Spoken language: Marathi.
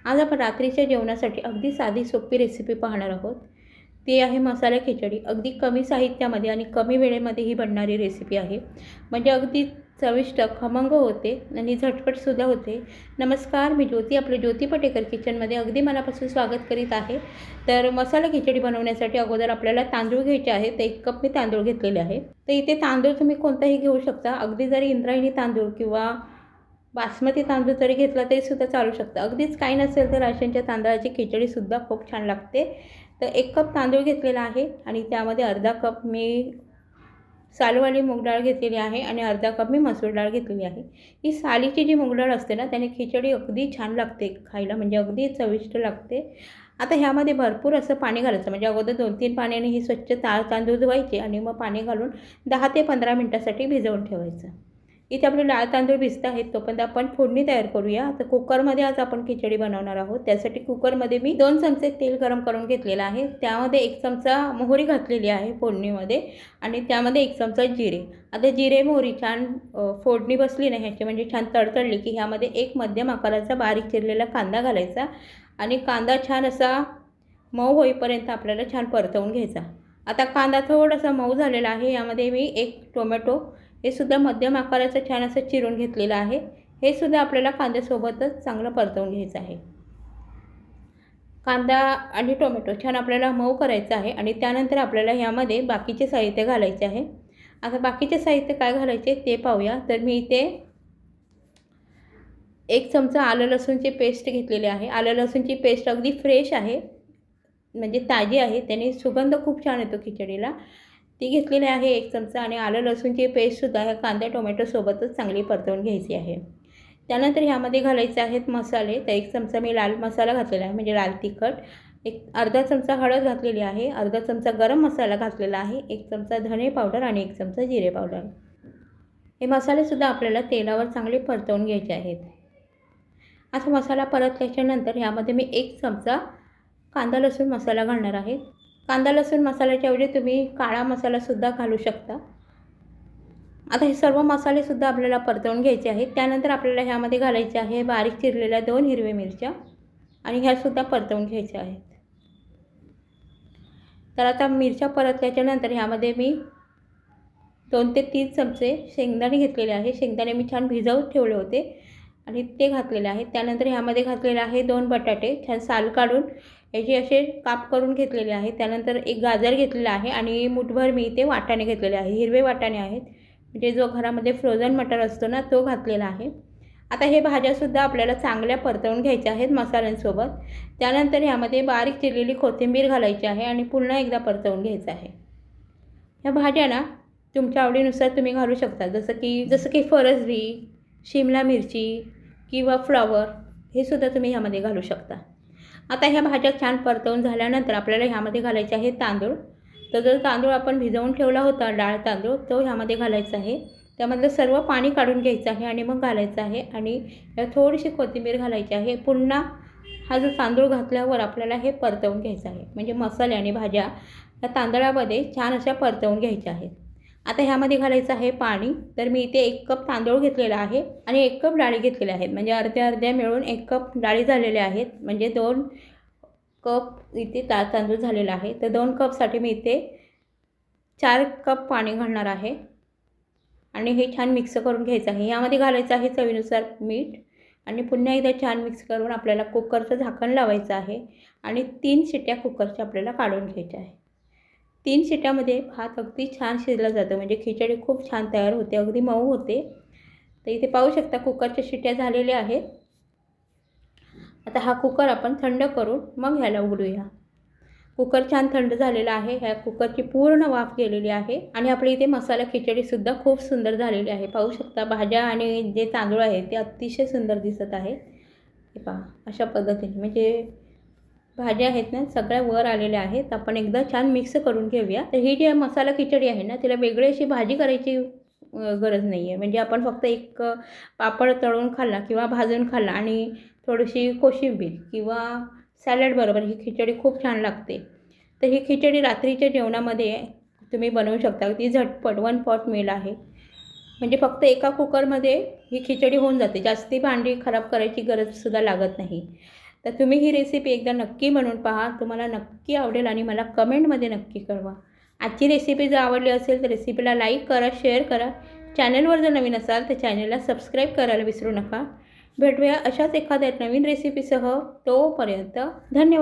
आज आपण रात्रीच्या जेवणासाठी अगदी साधी सोपी रेसिपी पाहणार आहोत. ती आहे मसाला खिचडी. अगदी कमी साहित्यामध्ये आणि कमी वेळेमध्ये ही बनणारी रेसिपी आहे. म्हणजे अगदी चविष्ट, खमंग होते आणि झटपटसुद्धा होते. नमस्कार, मी ज्योती, आपलं ज्योती पटेकर किचनमध्ये अगदी मनापासून स्वागत करीत आहे. तर मसाला खिचडी बनवण्यासाठी अगोदर आपल्याला तांदूळ घ्यायचे आहेत. 1 कप मी तांदूळ घेतलेले आहे. तर इथे तांदूळ तुम्ही कोणताही घेऊ शकता. अगदी जरी इंद्रायणी तांदूळ किंवा बासमती तांदूळ जरी घेतला तरीसुद्धा चालू शकतं. अगदीच काही नसेल तर राशनच्या तांदळाची खिचडीसुद्धा खूप छान लागते. तर 1 कप तांदूळ घेतलेला आहे आणि त्यामध्ये अर्धा कप मी सालवाली मूग डाळ घेतलेली आहे आणि अर्धा कप मी मसूर डाळ घेतलेली आहे. ही सालीची जी मूग डाळ असते ना, त्याने खिचडी अगदी छान लागते खायला, म्हणजे अगदी चविष्ट लागते. आता ह्यामध्ये भरपूर असं पाणी घालायचं, म्हणजे अगोदर 2-3 पाण्याने ही स्वच्छ तांदूळ धुवायचे आणि मग पाणी घालून 10 ते 15 मिनिटासाठी भिजवून ठेवायचं. इथे आपले डाळ तांदूळ भिजत आहेत, तोपर्यंत आपण फोडणी तयार करूया. तर कुकरमध्ये आज आपण खिचडी बनवणार आहोत. त्यासाठी कुकरमध्ये मी 2 चमचे तेल गरम करून घेतलेलं आहे. त्यामध्ये 1 चमचा मोहरी घातलेली आहे फोडणीमध्ये आणि त्यामध्ये 1 चमचा जिरे. आता जिरे मोहरी छान फोडणी बसली ना ह्याची, म्हणजे छान तडतडली की ह्यामध्ये 1 मध्यम आकाराचा बारीक चिरलेला कांदा घालायचा आणि कांदा छान असा मऊ होईपर्यंत आपल्याला छान परतवून घ्यायचा. आता कांदा थोडासा मऊ झालेला आहे. यामध्ये मी 1 टोमॅटो हे सुद्धा मध्यम आकाराचं छान असं चिरून घेतलेलं आहे. हे सुद्धा आपल्याला कांद्यासोबतच चांगलं परतवून घ्यायचं आहे. कांदा आणि टोमॅटो छान आपल्याला मऊ करायचं आहे आणि त्यानंतर आपल्याला ह्यामध्ये बाकीचे साहित्य घालायचे आहे. आता बाकीचे साहित्य काय घालायचे ते पाहूया. तर मी इथे 1 चमचा आलं लसूणची पेस्ट घेतलेली आहे. आलं लसूणची पेस्ट अगदी फ्रेश आहे, म्हणजे ताजी आहे, त्याने सुगंध खूप छान येतो खिचडीला. ती घेतलेली आहे 1 चमचा आणि आलं लसूणची पेस्टसुद्धा ह्या कांदा टोमॅटोसोबतच चांगली परतवून घ्यायची आहे. त्यानंतर ह्यामध्ये घालायचे आहेत मसाले. तर 1 चमचा मी लाल मसाला घातलेला आहे, म्हणजे लाल तिखट. अर्धा चमचा हळद घातलेली आहे. अर्धा चमचा गरम मसाला घातलेला आहे. 1 चमचा धने पावडर आणि 1 चमचा जिरे पावडर. हे मसालेसुद्धा आपल्याला तेलावर चांगले परतवून घ्यायचे आहेत. असा मसाला परतल्याच्यानंतर ह्यामध्ये मी 1 चमचा कांदा लसूण मसाला घालणार आहे. कांदा लसूण मसाल्याच्या ऐवजी तुम्ही काळा मसालासुद्धा घालू शकता. आता हे सर्व मसालेसुद्धा आपल्याला परतवून घ्यायचे आहेत. त्यानंतर आपल्याला ह्यामध्ये घालायचे आहे बारीक चिरलेल्या 2 हिरव्या मिरच्या आणि ह्यासुद्धा परतवून घ्यायच्या आहेत. तर आता मिरच्या परतल्याच्यानंतर ह्यामध्ये मी 2 ते 3 चमचे शेंगदाणे घेतलेले आहे. शेंगदाणे मी छान भिजवून ठेवले होते आणि ते घातलेले आहेत. त्यानंतर ह्यामध्ये घातलेले आहे 2 बटाटे छान साल काढून याचे असे काप करून घेतलेले आहे. त्यानंतर 1 गाजर घेतलेला आहे आणि मुठभर मी इथे वाटाणे घेतलेले आहे. हिरवे वाटाणे आहेत, म्हणजे जो घरामध्ये फ्रोझन मटर असतो ना तो घातलेला आहे. आता हे भाज्यासुद्धा आपल्याला चांगल्या परतवून घ्यायच्या आहेत मसाल्यांसोबत. त्यानंतर ह्यामध्ये बारीक चिरलेली कोथिंबीर घालायची आहे आणि पुन्हा एकदा परतवून घ्यायचं आहे. ह्या भाज्या ना तुमच्या आवडीनुसार तुम्ही घालू शकता, जसं की फरसबी, शिमला मिरची किंवा फ्लॉवर हे सुद्धा तुम्ही ह्यामध्ये घालू शकता. आता ह्या भाज्या छान परतवून झाल्यानंतर आपल्याला ह्यामध्ये घालायचे आहे तांदूळ. तर जो तांदूळ आपण भिजवून ठेवला होता डाळ तांदूळ, तो ह्यामध्ये घालायचा आहे. त्यामधलं सर्व पाणी काढून घ्यायचं आहे आणि मग घालायचं आहे आणि थोडीशी कोथिंबीर घालायची आहे. पुन्हा हा जो तांदूळ घातल्यावर आपल्याला हे परतवून घ्यायचं आहे, म्हणजे मसाले आणि भाज्या या तांदळामध्ये छान अशा परतवून घ्यायच्या आहेत. आता ह्यामध्ये घालायचं आहे पाणी. तर मी इथे 1 कप तांदूळ घेतलेला आहे आणि 1 कप डाळी घेतलेल्या आहेत, म्हणजे अर्ध्या मिळून 1 कप डाळी झालेल्या आहेत, म्हणजे 2 कप इथे तांदूळ झालेला आहे. तर 2 कपसाठी मी इथे 4 कप पाणी घालणार आहे आणि हे छान मिक्स करून घ्यायचं आहे. यामध्ये घालायचं आहे चवीनुसार मीठ आणि पुन्हा एकदा छान मिक्स करून आपल्याला कुकरचं झाकण लावायचं आहे आणि 3 शिट्ट्या कुकरच्या आपल्याला काढून घ्यायच्या आहे. 3 शिट्ट्यामध्ये भात अगदी छान शिजला जातो, म्हणजे खिचडी खूप छान तयार होते, अगदी मऊ होते. तर इथे पाहू शकता कुकरच्या शिट्ट्या झालेल्या आहेत. आता हा कुकर आपण थंड करून मग ह्याला उघडूया. कुकर छान थंड झालेला आहे. ह्या कुकरची पूर्ण वाफ गेलेली आहे आणि आपली इथे मसाला खिचडीसुद्धा खूप सुंदर झालेली आहे. पाहू शकता भाज्या आणि जे तांदूळ आहे ते अतिशय सुंदर दिसत आहे. हे पहा अशा पद्धतीने, म्हणजे भाज्या आहेत ना सगळ्या वर आलेल्या आहेत. आपण एकदा छान मिक्स करून घेऊया. तर ही जी मसाला खिचडी आहे ना, तिला वेगळी अशी भाजी करायची गरज नाही आहे. म्हणजे आपण फक्त 1 पापड तळून खाल्ला किंवा भाजून खाल्ला आणि थोडीशी कोशिंबीर किंवा सॅलड बरोबर ही खिचडी खूप छान लागते. तर ही खिचडी रात्रीच्या जेवणामध्ये तुम्ही बनवू शकता. ती झटपट 1 पॉट मील आहे, म्हणजे फक्त एका कुकरमध्ये ही खिचडी होऊन जाते. जास्ती भांडी खराब करायची गरजसुद्धा लागत नाही. तर तुम्ही ही रेसिपी एकदा नक्की बनवून पहा, तुम्हाला नक्की आवडेल आणि मला कमेंटमध्ये नक्की कळवा. आजची रेसिपी जर आवडली असेल तर रेसिपीला लाईक करा, शेअर करा. चॅनलवर जर नवीन असाल तर चॅनलला सबस्क्राईब करायला विसरू नका. भेटूया अशाच एखाद्या नवीन रेसिपीसह. तोपर्यंत धन्यवाद.